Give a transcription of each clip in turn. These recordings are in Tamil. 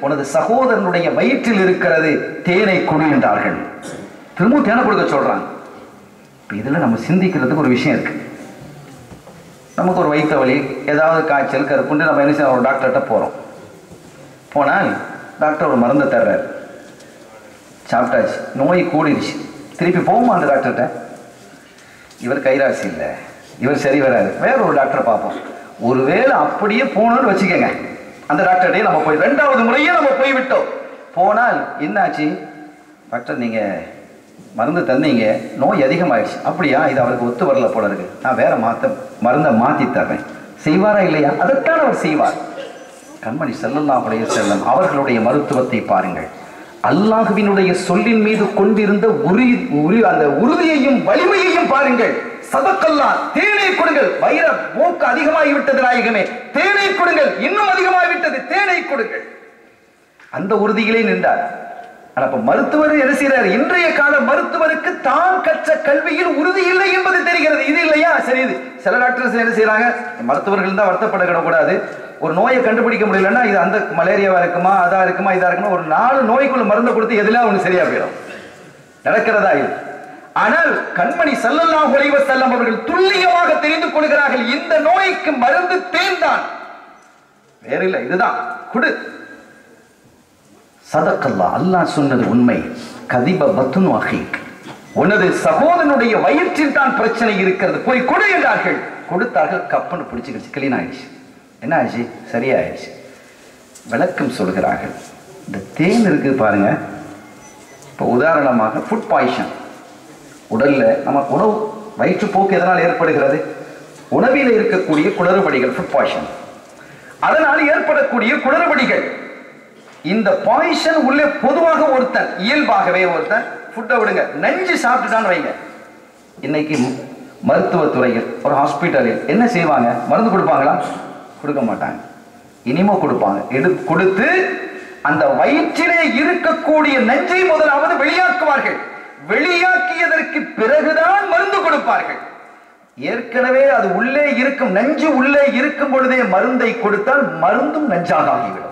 உனது சகோதரனுடைய வயிற்றில் இருக்கிறது, தேனை கொடு என்றார்கள். திரும்பவும் தேனை கொடுக்க சொல்றாங்க. இதுல நம்ம சிந்திக்கிறதுக்கு ஒரு விஷயம் இருக்கு. நமக்கு ஒரு வயிற்று வலி, ஏதாவது காய்ச்சல், கருப்புண்டு நம்ம என்ன செய்யணும், ஒரு டாக்டர்கிட்ட போறோம். போனால் டாக்டர் ஒரு மருந்தை தர்றாரு, சாப்பிட்டாச்சு, நோய் கூடிருச்சு. திருப்பி போகுமா அந்த டாக்டர்கிட்ட? இவர் கைராசி இல்லை, இவர் சரி வராது, வேற ஒரு டாக்டரை பார்ப்போம். ஒருவேளை அப்படியே போனோம்னு வச்சுக்கோங்க, அந்த டாக்டர்கிட்டே நம்ம போய் 2வது முறையே நம்ம போய்விட்டோம். போனால் என்னாச்சு, டாக்டர் நீங்க மருந்து தந்தீங்க, நோய் அதிகமாயிடுச்சு. அப்படியா, இது அவருக்கு ஒத்து வரல போல இருக்கு, நான் வேற மருந்தை மாத்தி தர்றேன். செய்வாரா இல்லையா? அதைத்தான் அவர் செய்வார். கண்மணி ஸல்லல்லாஹு அலைஹி வஸல்லம் அவர்களுடைய மருத்துவத்தை பாருங்கள். அல்லாஹ்வினுடைய சொல்லின் மீது கொண்டிருந்த அந்த உறுதியையும் வலிமையையும் பாருங்கள். சதக்கல்லாஹ், தேனை கொடுங்கள், வைர போக்கு அதிகமாகிவிட்டது நாயகமே, தேனை கொடுங்கள், இன்னும் அதிகமாகிவிட்டது, தேனை கொடுங்கள். அந்த உறுதியிலே நின்றார். ஆனா இப்ப மருத்துவர் என்ன செய்யறார்? இன்றைய கால மருத்துவருக்கு தான் கற்ற கல்வியில் உறுதி இல்லை என்பது தெரிகிறது. இது இல்லையா? சரி, இது சில டாக்டர்ஸ் என்ன செய்யறாங்க, மருத்துவர்கள் தான் வருத்தப்படக்கூடாது. ஒரு நோயை கண்டுபிடிக்க முடியலன்னா இது அந்த மலேரியாவா இருக்குமா, அதா இருக்குமா, இதா இருக்குமா, ஒரு 4 நோய்க்குள்ள மருந்து கொடுத்து எதுல ஒண்ணு சரியா போயிடும். நடக்கிறதா இல்லை. ஆனால் கண்மணி ஸல்லல்லாஹு அலைஹி வஸல்லம் அவர்கள் துல்லியமாக தெரிந்து கொள்கிறார்கள், இந்த நோய்க்கு மருந்து தேன் தான், வேற இல்லை, இதுதான் குடு. சதக்கல்லாஹ், அல்லாஹ் சொன்னது உண்மை. கதிப பத்னு அஹீக், உனது சகோதரனுடைய வயிற்றில் தான் பிரச்சனை இருக்கிறது, போய் கொடு என்றார்கள். கொடுத்தார்கள், கப்பன்னு பிடிச்சிக்கிச்சு, கிளீன் ஆயிடுச்சு. என்ன ஆயிடுச்சு? சரியாயிடுச்சு. விளக்கம் சொல்கிறார்கள். இந்த தேன் இருக்கு பாருங்க, இப்போ உதாரணமாக ஃபுட் பாய்சன், உடல்ல நமக்கு உணவு வயிற்றுப்போக்கு எதனால் ஏற்படுகிறது? உணவில் இருக்கக்கூடிய குளறுபடிகள், ஃபுட் பாய்சன், அதனால் ஏற்படக்கூடிய குளறுபடிகள். இந்த பாய்சன் உள்ளே பொதுவாக ஒருத்தன் இயல்பாகவே ஒருத்தன் ஃபுட்டை விடுங்க, நஞ்சு சாப்பிட்டுட்டான்னு வைங்க. இன்னைக்கு மருத்துவத்துறையில் ஒரு ஹாஸ்பிட்டலில் என்ன செய்வாங்க? மருந்து கொடுப்பாங்களா? கொடுக்க மாட்டாங்க. இனிமோ கொடுப்பாங்க. கொடுத்து அந்த வயிற்றிலே இருக்கக்கூடிய நஞ்சை முதலாவது வெளியாக்குவார்கள். வெளியாக்கியதற்கு பிறகுதான் மருந்து கொடுப்பார்கள். ஏற்கனவே அது உள்ளே இருக்கும் நஞ்சு உள்ளே இருக்கும் பொழுதே மருந்தை கொடுத்தால் மருந்தும் நஞ்சாக ஆகிவிடும்.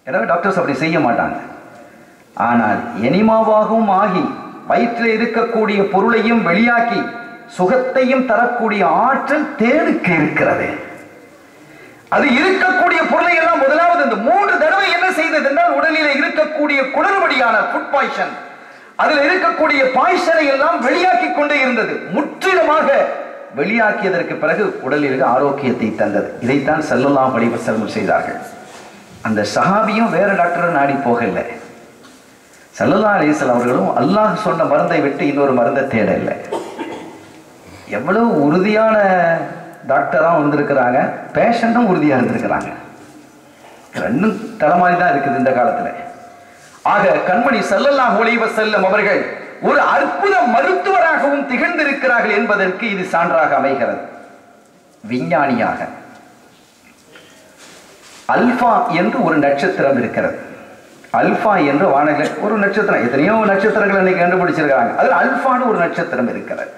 எனவே டாக்டர்ஸ் அப்படி செய்ய மாட்டாங்க. ஆனால் எனிமாவாகவும் ஆகி வயிற்றில் இருக்கக்கூடிய பொருளையும் வெளியாக்கி சுகத்தையும் தரக்கூடிய ஆற்றல் தேனுக்கு இருக்கிறது. அது இருக்கக்கூடிய பொருளை எல்லாம் முதலாவது இந்த 3 தடவை என்ன செய்தது என்றால், உடலில் இருக்கக்கூடிய குளறுபடியான ஃபுட் பாய்சன், அதில் இருக்கக்கூடிய பாய்சனை எல்லாம் வெளியாக்கி கொண்டே இருந்தது. முற்றிலுமாக வெளியாக்கியதற்கு பிறகு உடலில் ஆரோக்கியத்தை தந்தது. இதைத்தான் ஸல்லல்லாஹு அலைஹி வஸல்லம் செய்தார்கள். அந்த சஹாபியும் வேற டாக்டரை நாடி போகல. ஸல்லல்லாஹு அலைஹி வஸல்லம் அவர்களும் அல்லாஹ் சொன்ன மருந்தை விட்டு இன்னொரு மருந்தை தேடல. எவ்வளவு உறுதியான டாக்டரா வந்திருக்கிறாங்க, பேஷண்டும் உறுதியா இருந்திருக்கிறாங்க. ரெண்டும் தலைமாறி தான் இருக்குது இந்த காலத்துல. ஆக கண்மணி ஸல்லல்லாஹு அலைஹி வஸல்லம் அவர்கள் ஒரு அற்புத மருத்துவராகவும் திகழ்ந்திருக்கிறார்கள் என்பதற்கு இது சான்றாக அமைகிறது. விஞ்ஞானியாக அல்பா என்று ஒரு நட்சத்திரம் இருக்கிறது. அல்பா என்று வானவில் ஒரு நட்சத்திரம், எத்தனையோ நட்சத்திரங்கள் இன்னைக்கு கண்டுபிடிச்சிருக்காங்க. அதில் அல்பான்னு ஒரு நட்சத்திரம் இருக்கிறது.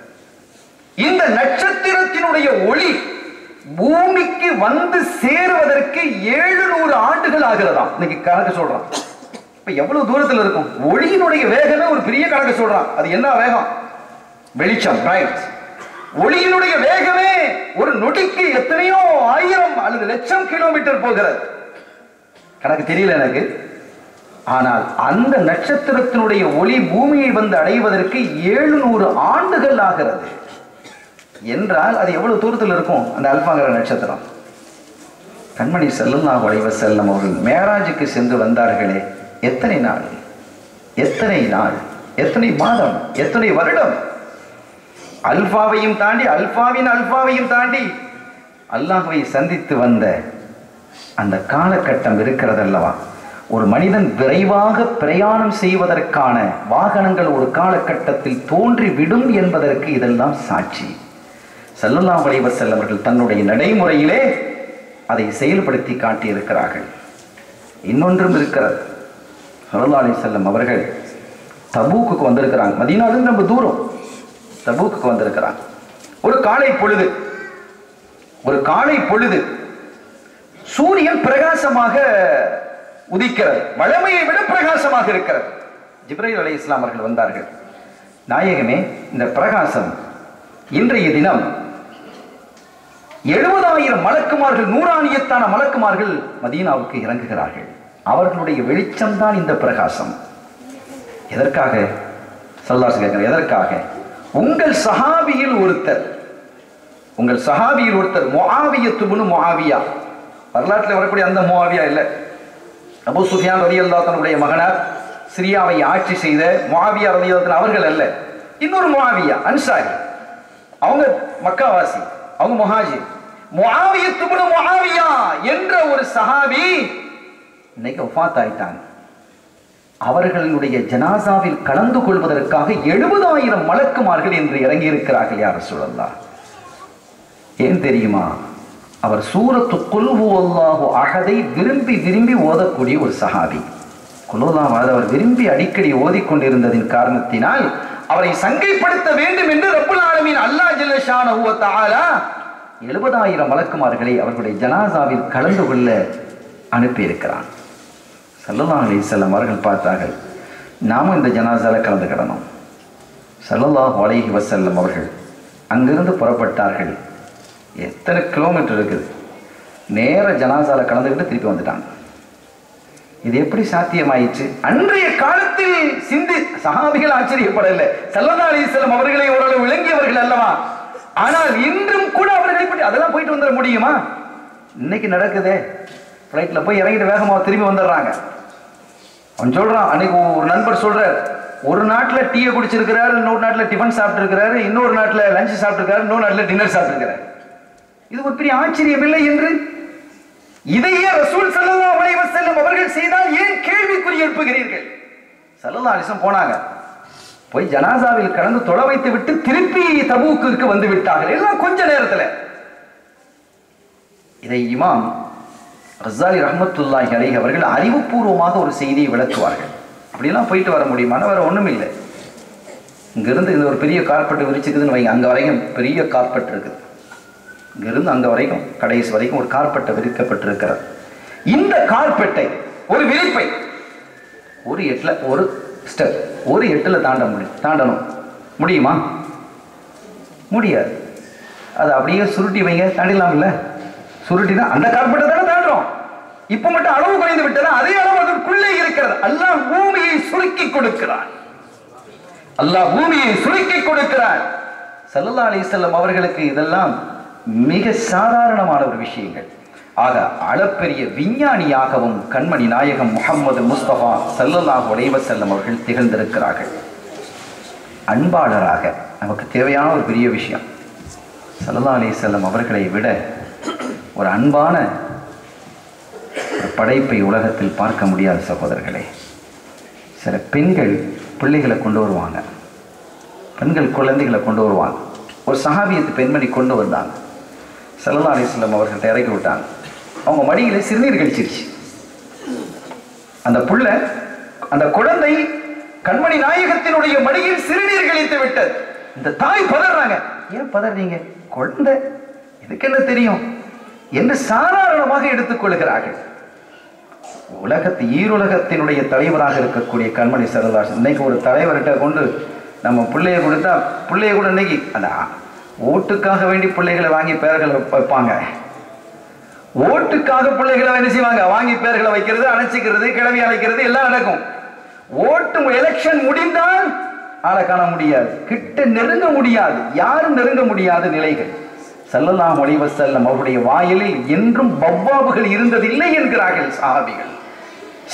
இந்த நட்சத்திரத்தினுடைய ஒளி பூமிக்கு வந்து சேருவதற்கு 700 ஆண்டுகள் ஆகிறதாம். இன்னைக்கு கணக்கு சொல்றான். இப்ப எவ்வளவு தூரத்தில் இருக்கும்? ஒளியினுடைய வேகமே ஒரு பெரிய கணக்கு சொல்றான். அது என்ன வேகம்? வெளிச்சம், பிரைட். ஒளியினுடைய வேகமே ஒரு நொடிக்கு எத்தனையோ 1000 அல்லது லட்சம் கிலோமீட்டர் போகிறது. கணக்கு தெரியல எனக்கு. ஆனால் அந்த நட்சத்திரத்தினுடைய ஒளி பூமியை வந்து அடைவதற்கு 700 ஆண்டுகள் ஆகிறது என்றால் அது எவ்வளவு தூரத்தில் இருக்கும் அந்த அல்பாங்கிற நட்சத்திரம்? கண்மணி ஸல்லல்லாஹு அலைஹி வஸல்லம் அவர்கள் மேராஜுக்கு சென்று வந்தார்களே, எத்தனை நாள், எத்தனை நாள், எத்தனை மாதம், எத்தனை வருடம்? அல்பாவையும் தாண்டி, அல்பாவையும் தாண்டி அல்லாஹ்வை சந்தித்து வந்த அந்த காலகட்டம் இருக்கிறதல்லவா? ஒரு மனிதன் விரைவாக பிரயாணம் செய்வதற்கான வாகனங்கள் ஒரு காலகட்டத்தில் தோன்றிவிடும் என்பதற்கு இதெல்லாம் சாட்சி. ஸல்லல்லாஹு அலைஹி வஸல்லம் அவர்கள் தன்னுடைய நடைமுறையிலே அதை செயல்படுத்தி காட்டியிருக்கிறார்கள். இன்னொன்றும் இருக்கிறது. ஸல்லல்லாஹு அலைஹி வஸல்லம் அவர்கள் தபூக்குக்கு வந்திருக்கிறாங்க. மதீனாவிலிருந்து ரொம்ப தூரம் தபூக்குக்கு வந்திருக்கிறாங்க. ஒரு காலை பொழுது சூரியன் பிரகாசமாக உதிக்கிறது, வழமையை விட பிரகாசமாக இருக்கிறது. ஜிப்ரீல் அலைஹிஸ்ஸலாம் அவர்கள் வந்தார்கள். நாயகமே, இந்த பிரகாசம் இன்றைய தினம் 70,000 மலக்குமார்கள், நூறானியத்தான மலக்குமார்கள் மதீனாவுக்கு இறங்குகிறார்கள். அவர்களுடைய வெளிச்சம் தான் இந்த பிரகாசம். எதற்காக ஸல்லல்லாஹு அலைஹி வஸல்லம் எதற்காக? உங்கள் சஹாபியில் ஒருத்தர் முஆவியத்து இப்னு முஆவியா, வரலாற்றில் வரக்கூடிய அந்த முஆவியா இல்லை, அபூ சுஃபியான் ரலியல்லாஹு அன்ஹுடைய மகனார், சிரியாவை ஆட்சி செய்த முஆவியா ரலியல்லாஹு அன்ஹு அவர்கள் அல்ல, இன்னொரு முஆவியா அன்சாரி. அவங்க மக்காவாசி, அவங்க முஹாஜிர். முஆவியத்து இப்னு முஆவியா என்ற ஒரு சஹாபி இன்னைக்கு வஃபாத் ஆயிட்டாங்க. அவர்களுடைய ஜனாசாவில் கலந்து கொள்வதற்காக 70,000 மலக்குமார்கள் என்று இறங்கி இருக்கிறார்கள். யா ரசூலல்லாஹ், ஏன் தெரியுமா? அவர் சூரத்து குல் ஹுவல்லாஹு அஹதை விரும்பி விரும்பி ஓதக்கூடிய ஒரு சஹாபி. குல்ஹுவல்லாஹு அஹத் அவர் விரும்பி அடிக்கடி ஓதிக்கொண்டிருந்ததின் காரணத்தினால் அவரை சங்கைப்படுத்த வேண்டும் என்று ரப்புல் ஆலமீன் அல்லாஹ் ஜல்ல ஷானஹு வ தஆலா 70,000 மலக்குமார்களை அவர்களுடைய ஜனாசாவில் கலந்து கொள்ள அனுப்பியிருக்கிறான். ஸல்லல்லாஹு அலைஹி வஸல்லம் அவர்கள் பார்த்தார்கள், நாமும் இந்த ஜனாசால கலந்துக்கிடணும். ஸல்லல்லாஹு அலைஹி வஸல்லம் அவர்கள் அங்கிருந்து புறப்பட்டார்கள். எத்தனை கிலோமீட்டர் இருக்குது, நேர ஜனாசால கலந்துக்கிட்டு திருப்பி வந்துட்டாங்க. இது எப்படி சாத்தியமாயிற்று? அன்றைய காலத்தில் சஹாபிகள் ஆச்சரியப்படவில்லை. ஸல்லல்லாஹு அலைஹி வஸல்லம் அவர்களை ஓரளவு விளங்கியவர்கள் அல்லவா? ஆனால் இன்றும் கூட அவர்களை பற்றி அதெல்லாம் போயிட்டு வந்துட முடியுமா? இன்னைக்கு நடக்குதே, ஃப்ளைட்ல போய் இறங்கிட்டு வேகமாக திரும்பி வந்துடுறாங்க. அவன் சொல்றான், அன்னைக்கு ஒரு நண்பர் சொல்றார், ஒரு நாட்டில் டீயை குடிச்சிருக்கிறாரு, இன்னொரு நாட்டில் டிஃபன் சாப்பிட்டு இருக்கிறாரு, இன்னொரு நாட்டில் லஞ்ச் சாப்பிட்டுருக்காரு, இன்னொரு நாட்டில் டின்னர் சாப்பிட்டுருக்கிறார். இது ஒரு பெரிய ஆச்சரியம் இல்லை என்று இதையே ரசூல் ஸல்லல்லாஹு அலைஹி வஸல்லம் அவர்கள் செய்தால் ஏன் கேள்விக்குறி எழுப்புகிறீர்கள்? ஸல்லல்லாஹு அலைஹி வஸல்லம் போனாங்க, போய் ஜனாசாவில் கலந்து தொலை வைத்து விட்டு திருப்பி தபூக்கு வந்து விட்டார்கள். எல்லாம் கொஞ்ச நேரத்தில். இதை இமாம் ரஸாலி ரஹ்மத்துல்லாஹி அலைஹி அவர்கள் அறிவுபூர்வமாக ஒரு செய்தியை விளக்குவார்கள். அப்படிலாம் போயிட்டு வர முடியுமான? வேற ஒன்றும் இல்லை. இங்கிருந்து இந்த ஒரு பெரிய கார்பெட் விரிச்சுக்குதுன்னு வைங்க, அங்கே வரைக்கும் பெரிய கார்பெட் இருக்குது. இங்கிருந்து அங்கே வரைக்கும் கடைசி வரைக்கும் ஒரு கார்பெட்டை விரிக்கப்பட்டிருக்கிறது. இந்த கார்பெட்டை, ஒரு விரிப்பை ஒரு எட்டில் தாண்டணும் முடியுமா? முடியாது. அதை அப்படியே சுருட்டி வைங்க, தாண்டிடலாம் இல்லை? சுருட்டி தான் அந்த கார்பெட்டை தானே தாண்டுறோம். இப்ப மட்டும் அளவு குறைந்து விட்டதா? அதே அளவு அதற்குள்ளே இருக்கிறது. அல்லாஹ் பூமியை சுருக்கி கொடுக்கிறார். ஸல்லல்லாஹு அலைஹி வஸல்லம் அவர்களுக்கு இதெல்லாம் மிக சாதாரணமான ஒரு விஷயங்கள். ஆக அளப்பெரிய விஞ்ஞானியாகவும் கண்மணி நாயகம் முஹம்மது முஸ்தபா ஸல்லல்லாஹு அலைஹி வஸல்லம் அவர்கள் திகழ்ந்திருக்கிறார்கள். அன்பாளராக நமக்கு தேவையான ஒரு பெரிய விஷயம், ஸல்லல்லாஹு அலைஹி வஸல்லம் அவர்களை விட ஒரு அன்பான ஒரு படைப்பை உலகத்தில் பார்க்க முடியாத சகோதரர்களே. சில பெண்கள் பிள்ளைகளை கொண்டு வருவாங்க, பெண்கள் குழந்தைகளை கொண்டு வருவாங்க. ஒரு சஹாபியத்து பெண்மணி கொண்டு வந்தாங்க. ஸல்லல்லாஹு அலைஹி வஸல்லம் அவர்கள்ட்ட இறக்கி விட்டாங்க. அவங்க மடியில சிறுநீர் கழிச்சிருச்சு. அந்த குழந்தை கண்மணி நாயகத்தினுடைய மடியில் சிறுநீர் கழித்து விட்டது. இந்த தாய் பதறாங்க. ஏன் பதறீங்க? குழந்தை, இதுக்கு என்ன தெரியும் என்று சாதாரணமாக எடுத்துக்கொள்கிறார்கள். ஈருலகத்தினுடைய தலைவராக இருக்கக்கூடிய கண்மணி ஸல்லல்லாஹு அலைஹி வஸல்லம் இன்னைக்கு ஒரு தலைவர்கிட்ட கொண்டு நம்ம பிள்ளைய கொடுத்தா, பிள்ளைய கூட இன்னைக்கு அந்த ஓட்டுக்காக வேண்டி பிள்ளைகளை வாங்கி பெயர்களை வைப்பாங்க. ஓட்டுக்காக பிள்ளைகளை என்ன செய்வாங்க? வாங்கி பெயர்களை வைக்கிறது, அணைச்சிக்கிறது, கிளவி அழைக்கிறது எல்லாம் நடக்கும். ஓட்டு எலெக்ஷன் முடிந்தால் ஆளை காண முடியாது, கிட்ட நெருங்க முடியாது, யாரும் நெருங்க முடியாத நிலைகள். ஸல்லல்லாஹு அலைஹி வஸல்லம் அவருடைய வாயிலில் என்றும் பவ்வாபுகள் இருந்ததில்லை என்கிறார்கள் சஹாபிகள்.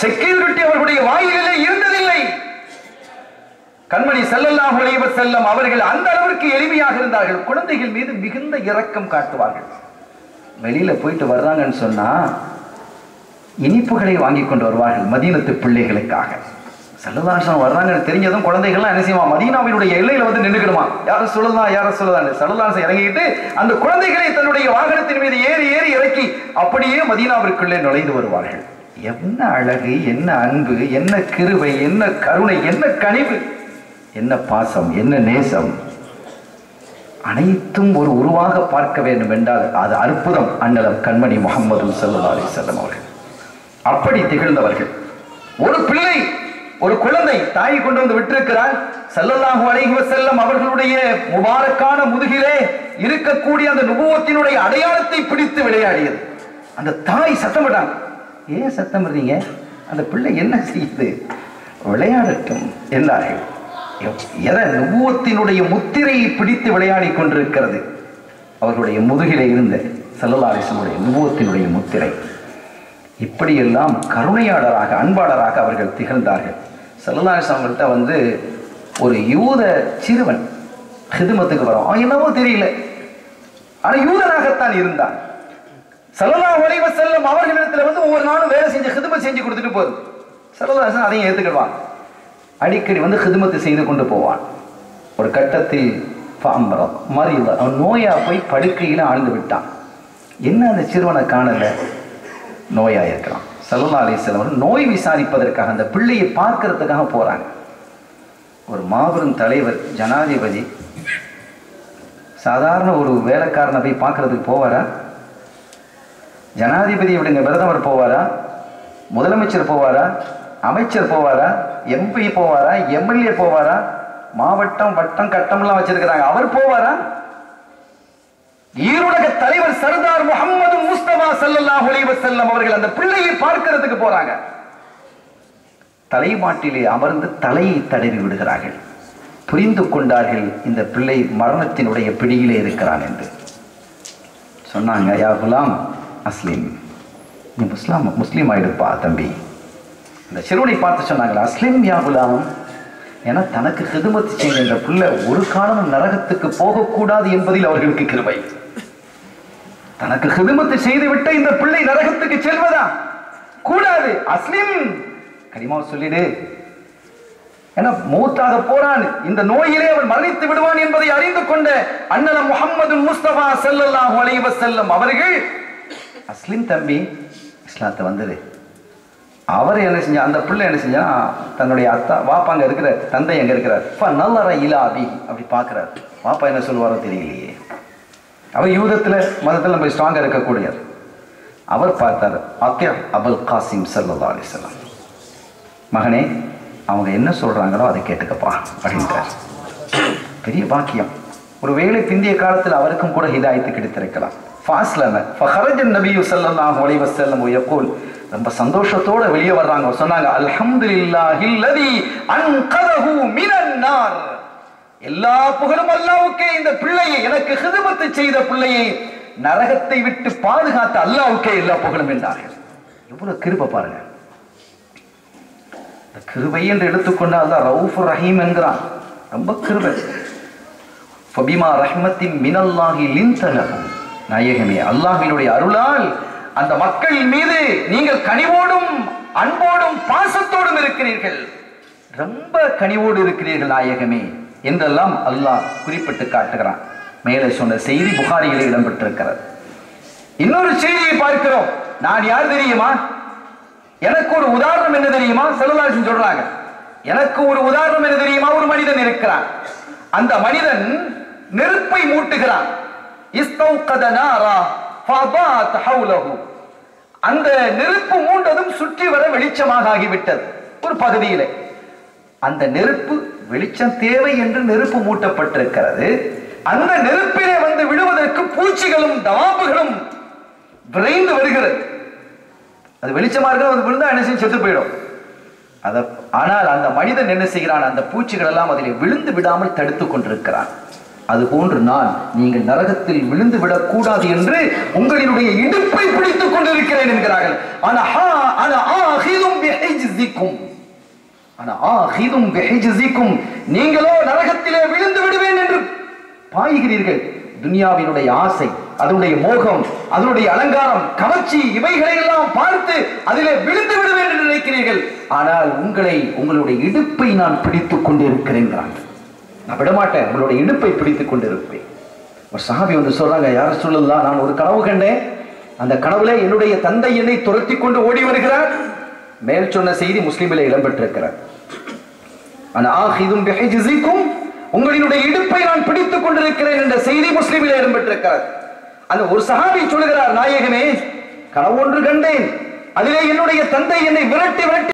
செக்யூரிட்டி அவர்களுடைய வாயிலே இருந்ததில்லை. கண்மணி ஸல்லல்லாஹு அலைஹி வஸல்லம் அவர்கள் அந்த அளவிற்கு எளிமையாக இருந்தார்கள். குழந்தைகள் மீது மிகுந்த இரக்கம் காட்டுவார்கள். வெளியில போயிட்டு வர்றாங்கன்னு சொன்னா இனிப்புகளை வாங்கி கொண்டு வருவார்கள் மதீனத்து பிள்ளைகளுக்காக. ஸல்லல்லாஹு அலைஹி வஸல்லம் வர்றாங்கன்னு தெரிஞ்சதும் குழந்தைகள்லாம் என்ன செய்வான்? மதீனாவினுடைய எல்லையில வந்து நின்றுக்கிடுமா, யார சொல்லலாம் ஸல்லல்லாஹு அலைஹி வஸல்லம் இறங்கிட்டு அந்த குழந்தைகளை தன்னுடைய வாகனத்தின் மீது ஏறி இறக்கி அப்படியே மதீனாவிற்குள்ளே நுழைந்து வருவார்கள். என்ன அழகு, என்ன அன்பு, என்ன கிருபை, என்ன கருணை, என்ன கனிவு, என்ன பாசம், என்ன நேசம், அனைத்தும் ஒரு உருவாக பார்க்க வேண்டும் என்றால் அது அற்புதம். அண்ணலம் கண்மணி முஹம்மது ஸல்லல்லாஹு அலைஹி வஸல்லம் அவர்கள். அப்படி திகழ்ந்தவர்கள். ஒரு பிள்ளை, ஒரு குழந்தை தாயை கொண்டு வந்து விட்டிருக்கிறார். ஸல்லல்லாஹு அலைஹி வஸல்லம் அவர்களுடைய முபாரக்கான முதுகிலே இருக்கக்கூடிய அந்த நுபுவத்தினுடைய அடையாளத்தை பிடித்து விளையாடியது. அந்த தாய் சத்தமிட்டாங்க. ஏன் சத்தமிடுறீங்க? அந்த பிள்ளை என்ன செய்யுது? விளையாடட்டும் என்றார்கள். நுபுவத்தினுடைய முத்திரையை பிடித்து விளையாடி கொண்டிருக்கிறது. அவர்களுடைய முதுகிலே இருந்த ஸல்லல்லாஹு அலைஹி வஸல்லம் நுபுவத்தினுடைய முத்திரை. இப்படியெல்லாம் கருணையாளராக, அன்பாளராக அவர்கள் திகழ்ந்தார்கள். ஸல்லல்லாஹு அலைஹி வஸல்லம் அவங்கள்ட்ட வந்து ஒரு யூத சிறுவன் ஹிதுமத்துக்கு வரும், என்னவோ தெரியல, ஆனால் யூதனாகத்தான் இருந்தான். ஸல்லல்லாஹு அலைஹி வஸல்லம் அவர்களிடத்தில் வந்து ஒவ்வொரு நாளும் வேலை செஞ்சு ஹிதுமத் செஞ்சு கொடுத்துட்டு போகுது. ஸல்லல்லாஹு அலைஹி வஸல்லம் அதையும் ஏற்றுக்கிடுவான். அடிக்கடி வந்து ஹிதுமத்து செய்து கொண்டு போவான். ஒரு கட்டத்தில் மறியல, அவன் நோயா போய் படுக்கையில் ஆழ்ந்து விட்டான். என்ன அந்த சிறுவனை காணல? நோயா இருக்கிறான். ஸல்லல்லாஹு அலைஹி வஸல்லம் நோய் விசாரிப்பதற்காக அந்த பிள்ளையை பார்க்கறதுக்காக போறாங்க. ஒரு மாபெரும் தலைவர், ஜனாதிபதி சாதாரண ஒரு வேலைக்காரனை போய் பார்க்கறதுக்கு போவாரா? ஜனாதிபதி விடுங்க, பிரதமர் போவாரா? முதலமைச்சர் போவாரா? அமைச்சர் போவாரா? எம்பி போவாரா? எம்எல்ஏ போவாரா? மாவட்டம், வட்டம், கட்டம்லாம் வச்சிருக்கிறாங்க, அவர் போவாரா? ஈருலக தலைவர் சர்தார் முஹம்மது முஸ்தபா ஸல்லல்லாஹு அலைஹி வஸல்லம் அவர்கள் அந்த பிள்ளையை பார்க்கிறதுக்கு போறாங்க. தலைமாட்டிலே அமர்ந்து தலையை தடவி விடுகிறார்கள். புரிந்து கொண்டார்கள் இந்த பிள்ளை மரணத்தினுடைய பிடியிலே இருக்கிறான் என்று. சொன்னாங்க, யா குலாம் அஸ்லிம், நீ முஸ்லீம் ஆயிடுப்பா தம்பி. இந்த சிறுவனை பார்த்து சொன்னாங்களா, அஸ்லிம் யா குலாம். ஏன்னா தனக்கு ஹிதுமத் செய்கின்ற பிள்ளை ஒரு காலமும் நரகத்துக்கு போகக்கூடாது என்பதில் அவர்களுக்கு கிருபை. தனக்கு ஹிதுமத்து செய்துவிட்ட இந்த பிள்ளை நரகத்துக்கு செல்வதா கூடாது, அஸ்லிம் கலிமாவை சொல்லிடு. ஏன்னா மூத்தாக போறான், இந்த நோயிலே அவன் மரணித்து விடுவான் என்பதை அறிந்து கொண்ட அண்ணன் முஹம்மது முஸ்தபா ஸல்லல்லாஹு அலைஹி வஸல்லம் அவர்கள், அஸ்லிம் தம்பி, இஸ்லாத்தை வந்துரு. அவர் என்ன செஞ்சா, அந்த பிள்ளை என்ன செஞ்சா, தன்னுடைய அத்தா வாப்பாங்க இருக்கிற தந்தை எங்க இருக்கிறார், நல்லற இலாபி அப்படி பார்க்கிறார். வாப்பா என்ன சொல்லுவாரோ தெரியலையே. அவர் யூதத்துல மதத்தில் நம்ம ஸ்ட்ராங்கா இருக்கக்கூடியவர். அவர் பார்த்தார், அக்கே அபுல் காசிம் ஸல்லல்லாஹு அலைஹி வஸல்லம், மகனே அவங்க என்ன சொல்றாங்களோ அதை கேட்டுக்கப்பா அப்படின்றார். பெரிய பாக்கியம். ஒரு வேளை பிந்திய காலத்தில் அவருக்கும் கூட ஹிதாயத்து கிடைத்திருக்கலாம். ரொம்ப சந்தோஷத்தோட வெளியே வர்றாங்க. சொன்னாங்க, அல்ஹம்துலில்லாஹில்லதி அன்கதஹு மினன் நார். எல்லா புகழும் அல்லாஹ்வுக்கே. இந்த பிள்ளையை, எனக்கு ஹிதுமத் செய்த பிள்ளையை நரகத்தை விட்டு பாதுகாத்த அல்லாஹ்வுக்கே எல்லா புகழும் என்றார்கள். எவ்வளவு கிருபை பாருங்க. கிருபை என்று எடுத்துக்கொண்டால் அல்லாஹ் ரவுஃபுர் ரஹீம் என்கிறான். ரொம்ப கிருபை. ஃபபிமா ரஹ்மத்தின் மினல்லாஹி லின்தலஹும். நாயகமே, அல்லாஹ்வினுடைய அருளால் அந்த மக்கள் மீது நீங்கள் கனிவோடும் அன்போடும் பாசத்தோடும் இருக்கிறீர்கள். ரொம்ப கனிவோடு இருக்கிறீர்கள் நாயகமே என்றெல்லாம் அல்லாஹ் குறிப்பிட்டு காட்டுகிறான். மேலே சொன்ன செய்தி புகாரியிலே இடம்பெற்றிருக்கிறது. இன்னொரு செய்தியை பார்க்கிறோம். நான் யார் தெரியுமா? எனக்கு ஒரு உதாரணம் என்ன தெரியுமா? ஸல்லல்லாஹு அலைஹி வஸல்லம் சொல்றாங்க, எனக்கு ஒரு உதாரணம் என்ன தெரியுமா? ஒரு மனிதன் இருக்கிறான். அந்த மனிதன் நெருப்பை மூட்டுகிறான். இஸ்தௌகத நாரா ஃபபாத் ஹவுலஹு. அந்த நெருப்பு மூண்டதும் சுற்றி வர வெளிச்சமாக ஆகிவிட்டது. ஒரு பகுதியிலே அந்த நெருப்பு வெளிச்சம் தேவை என்று நெருப்பு மூட்டப்பட்டிருக்கிறது. அந்த நெருப்பிலே வந்து விடுவதற்கு பூச்சிகளும் தவாம்புகளும் விரைந்து வருகிறது. அது வெளிச்சமா இருக்க, அது விழுந்தா என்ன செய்யும், செத்து போயிடும். ஆனால் அந்த மனிதன் என்ன செய்கிறான், அந்த பூச்சிகள் எல்லாம் அதிலே விழுந்து விடாமல் தடுத்துக் கொண்டிருக்கிறான். அதுபோன்று நான், நீங்கள் நரகத்தில் விழுந்து விடக்கூடாது என்று உங்களினுடைய இடுப்பை பிடித்துக் கொண்டிருக்கிறேன் என்கிறார்கள். நீங்களோ நரகத்திலே விழுந்து விடுவேன் என்று பாய்கிறீர்கள். துன்யாவினுடைய ஆசை, அதனுடைய மோகம், அதனுடைய அலங்காரம், கவர்ச்சி, இவைகளை எல்லாம் பார்த்து அதிலே விழுந்து விடுவேன் என்று நினைக்கிறீர்கள். ஆனால் உங்களுடைய இடுப்பை நான் பிடித்துக் கொண்டிருக்கிறேன். நான் விடமாட்டேன், உங்களுடைய இடுப்பை பிடித்துக் கொண்டிருப்பேன். ஒரு சஹாபி வந்து சொல்றாங்க, யார சொல்லலாம், நான் ஒரு கனவு கண்டேன். அந்த கனவுல என்னுடைய தந்தை என்னை துரத்தி கொண்டு ஓடி வருகிறார். மேல் சொன்ன செய்தி முஸ்லிமிலே இடம்பெற்றிருக்கிறார். உங்களினுடைய இடுப்பை நான் பிடித்துக் கொண்டிருக்கிறேன் என்ற செய்தி முஸ்லிமிலே இடம்பெற்றிருக்கிறார். அந்த ஒரு சஹாபி சொல்லுகிறார், நாயகமே, கனவு ஒன்று கண்டேன். அதிலே என்னுடைய தந்தை என்னை விரட்டி